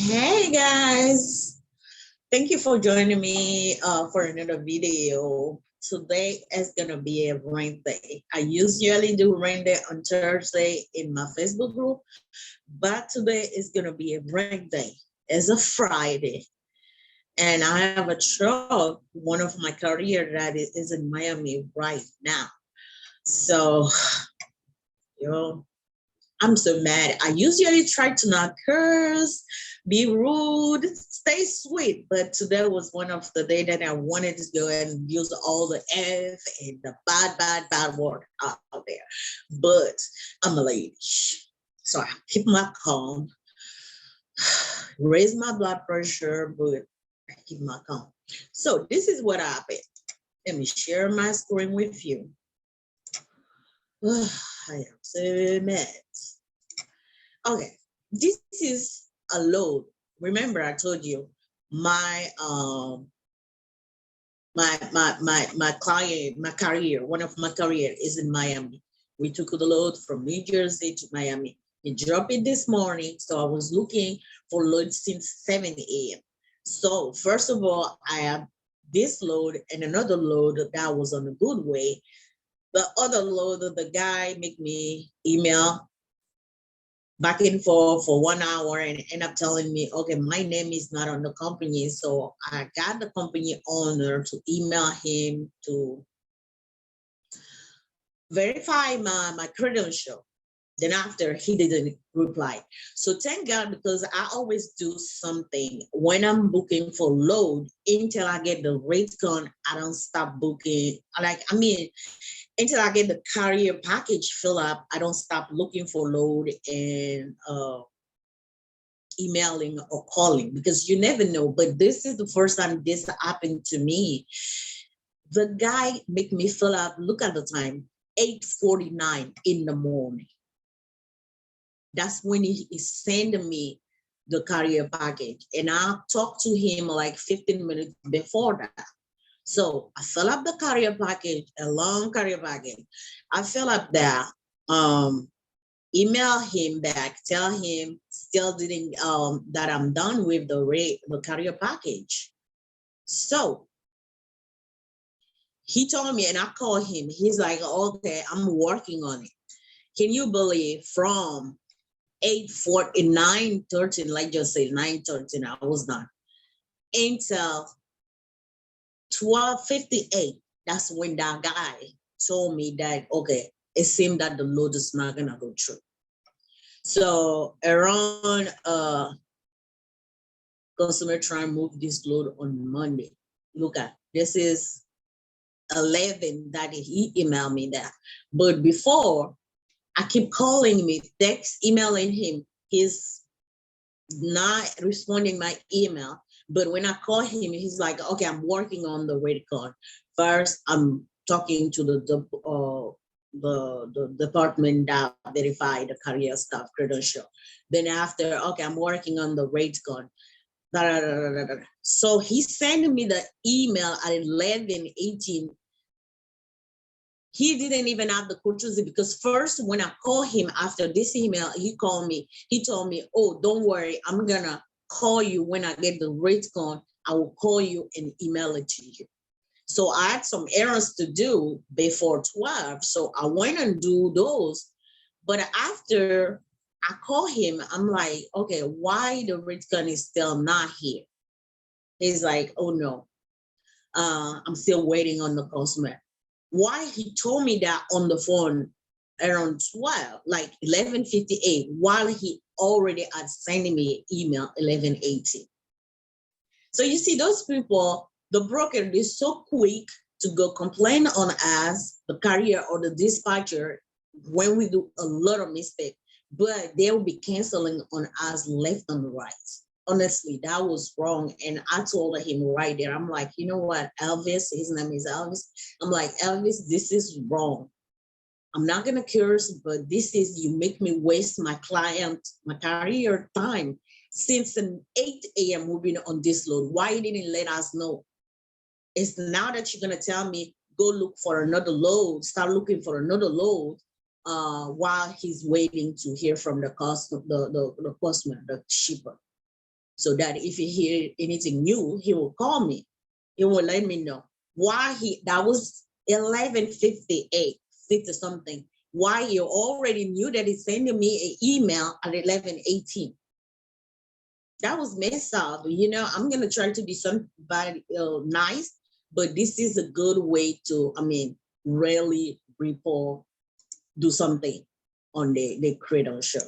Hey guys, thank you for joining me for another video. Today is gonna be a rain day. I usually do rain day on Thursday in my Facebook group, but today is gonna be a rain day. It's a Friday, and I have a truck, one of my career that is in Miami right now. So, you know, I'm so mad. I usually try to not curse, be rude, stay sweet, but today was one of the day that I wanted to go and use all the F and the bad word out there. But I'm a lady, so I keep my calm, raise my blood pressure, but I keep my calm. So this is what happened. Let me share my screen with you. I am so mad. Okay, this is a load. Remember, I told you my my client, my career, one of my career is in Miami. We took the load from New Jersey to Miami. He dropped it this morning, so I was looking for load since 7 a.m. So first of all, I have this load and another load that was on a good way. The other load, the guy make me email back and forth for 1 hour and end up telling me, okay, my name is not on the company. So I got the company owner to email him to verify my credential. Then after he didn't reply. So thank God, because I always do something when I'm booking for load until I get the rate con, I don't stop booking. Until I get the carrier package fill up, I don't stop looking for load and emailing or calling, because you never know. But this is the first time this happened to me. The guy make me fill up, look at the time, 8:49 in the morning. That's when he is sending me the carrier package. And I talked to him like 15 minutes before that. So I fill up the carrier package, a long carrier package. I fill up that, email him back, tell him still didn't that I'm done with the carrier package. So he told me, and I called him. He's like, okay, I'm working on it. Can you believe from 8:40, 9:13, like just say 9:13, I was done until 12:58. That's when that guy told me that, okay, it seemed that the load is not gonna go through. So around customer try and move this load on Monday. Look at this is 11 that he emailed me that. But before, I keep calling me, text, emailing him. He's not responding my email. But when I call him, he's like, okay, I'm working on the rate card. First, I'm talking to the department that verify the career staff credential. Then after, okay, I'm working on the rate card. Da, da, da, da, da. So he sent me the email at 11:18. He didn't even have the courtesy, because first when I called him after this email, he called me. He told me, oh, don't worry, I'm gonna call you when I get the rate card. I will call you and email it to you. So I had some errands to do before 12. So I went and do those. But after I call him, I'm like, okay, why the rate card is still not here? He's like, oh no, I'm still waiting on the customer. Why he told me that on the phone around 12, like 11:58, while he already had sending me an email 11:80. So you see, those people, the broker is so quick to go complain on us, the carrier or the dispatcher, when we do a lot of mistake, but they will be canceling on us left and right. Honestly, that was wrong. And I told him right there, I'm like, you know what, Elvis, his name is Elvis. I'm like, Elvis, this is wrong. I'm not gonna curse, but this is, you make me waste my client, my career time. Since 8 a.m. we've been on this load. Why you didn't let us know? It's now that you're gonna tell me, go look for another load, start looking for another load, while he's waiting to hear from the customer, the customer, the shipper. so that if he hear anything new, he will call me. He will let me know why that was 11:58, 50 something. Why he already knew that he's sending me an email at 11:18. That was messed up. I'm gonna try to be somebody nice, but this is a good way to, really report, do something on the credential.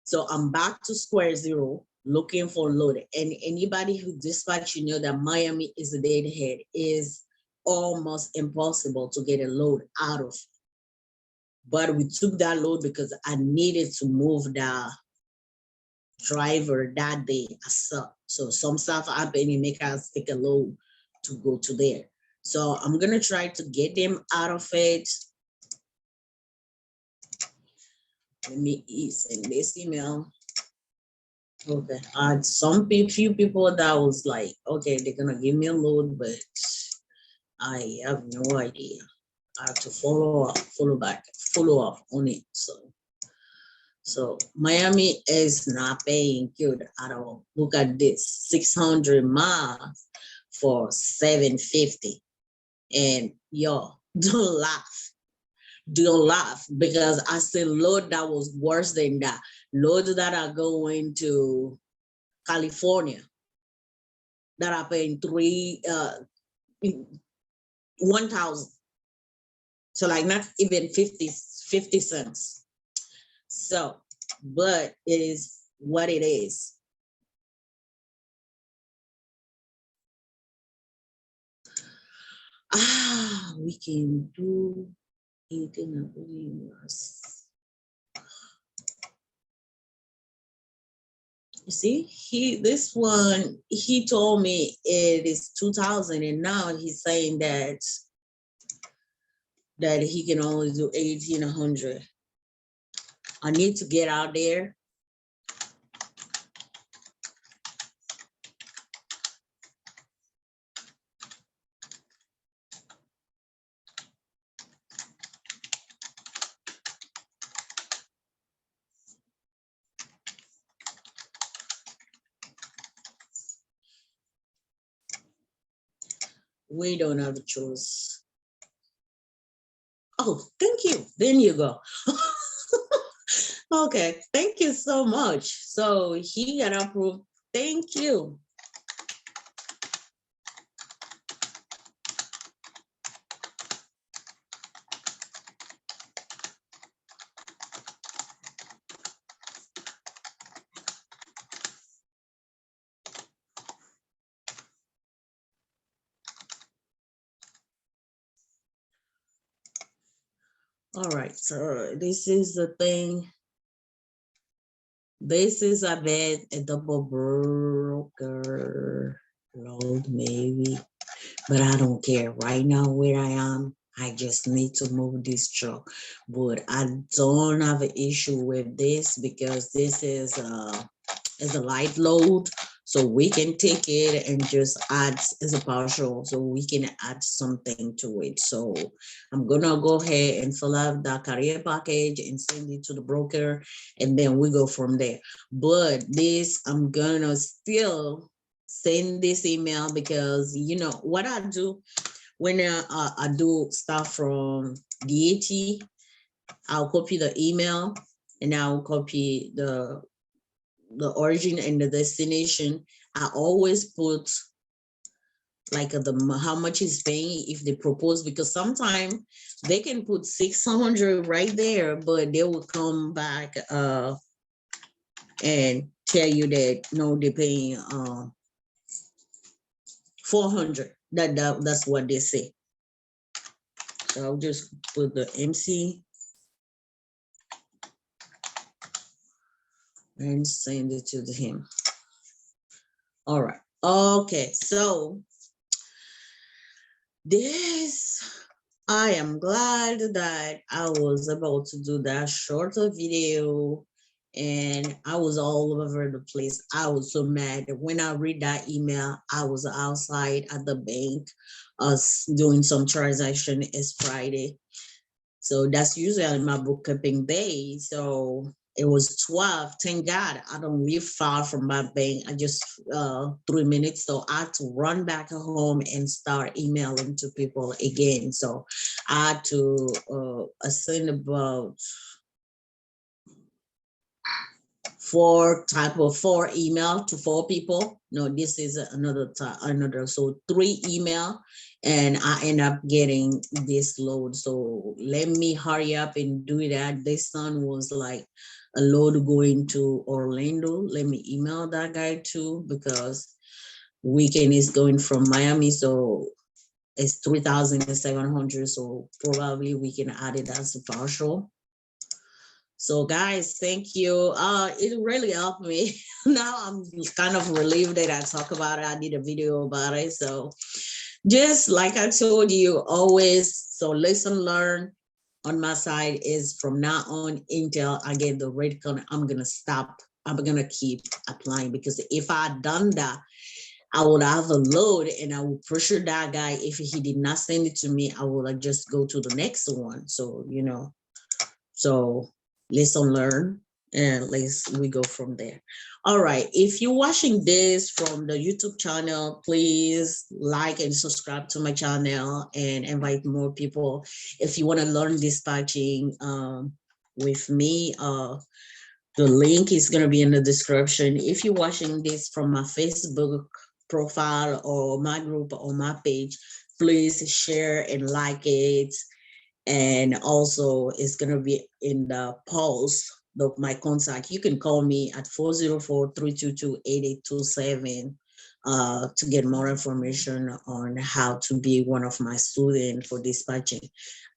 So I'm back to square zero, looking for load. And anybody who dispatch, that Miami is a deadhead, is almost impossible to get a load out of. But we took that load because I needed to move the driver that day. So some stuff happened, it make us take a load to go to there. So I'm gonna try to get them out of it. Let me send this email. Okay, I had few people that was like, okay, they're gonna give me a load, but I have no idea. I have to follow up on it. So Miami is not paying good at all. Look at this, 600 miles for 750. And y'all, don't laugh because I see load that was worse than that. Loads that are going to California that are paying 1,000. So like not even 50 cents. So, but it is what it is. We can do anything. You see, this one, he told me it is 2,000, and now he's saying that he can only do 1,800. I need to get out there. We don't have a choice. Oh, thank you. Then you go. Okay, thank you so much. So he got approved. Thank you. All right, so this is the thing. This is a double broker load maybe, but I don't care right now where I am. I just need to move this truck, but I don't have an issue with this because this is a light load, so we can take it and just add as a partial, so we can add something to it. So I'm gonna go ahead and fill out the career package and send it to the broker, and then we go from there. But this, I'm gonna still send this email because what I do when I do stuff from DAT, I'll copy the email and I'll copy the origin and the destination. I always put like how much is paying if they propose, because sometimes they can put 600 right there, but they will come back and tell you that no, they're paying 400. That's what they say. So I'll just put the MC and send it to him. All right. Okay. So this, I am glad that I was able to do that shorter video, and I was all over the place. I was so mad. When I read that email, I was outside at the bank, doing some transaction. It's Friday. So that's usually my bookkeeping day. So it was 12. Thank God I don't live far from my bank. I just 3 minutes. So I had to run back home and start emailing to people again. So I had to send about four email to 4 people. No, this is another. So 3 email, and I end up getting this load. So let me hurry up and do that. This son was like a load going to Orlando. Let me email that guy too, because weekend is going from Miami. So it's 3,700. So probably we can add it as a partial. So guys, thank you. It really helped me. Now I'm kind of relieved that I talk about it. I did a video about it. So just like I told you, always, so lesson learned on my side is from now on until I get the rate card, I'm gonna stop. I'm gonna keep applying, because if I had done that, I would have a load and I would pressure that guy. If he did not send it to me, I would like just go to the next one. So, so lesson learned, and we go from there. All right, if you're watching this from the YouTube channel, please like and subscribe to my channel and invite more people. If you want to learn dispatching with me, the link is going to be in the description. If you're watching this from my Facebook profile or my group or my page, please share and like it. And also it's going to be in the post of my contact. You can call me at 404-322-8827 to get more information on how to be one of my students for dispatching.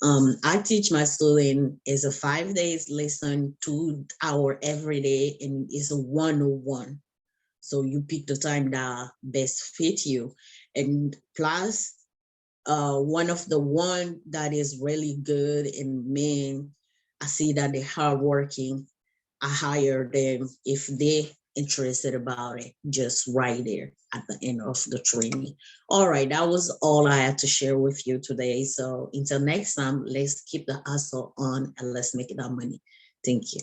I teach my student is a 5 days lesson, 2 hour every day, and it's a 101. So you pick the time that best fit you. And plus, one of the one that is really good in men, I see that they're hardworking. I hire them if they interested about it, just right there at the end of the training. All right, that was all I had to share with you today. So until next time, let's keep the hustle on and let's make it our money. Thank you.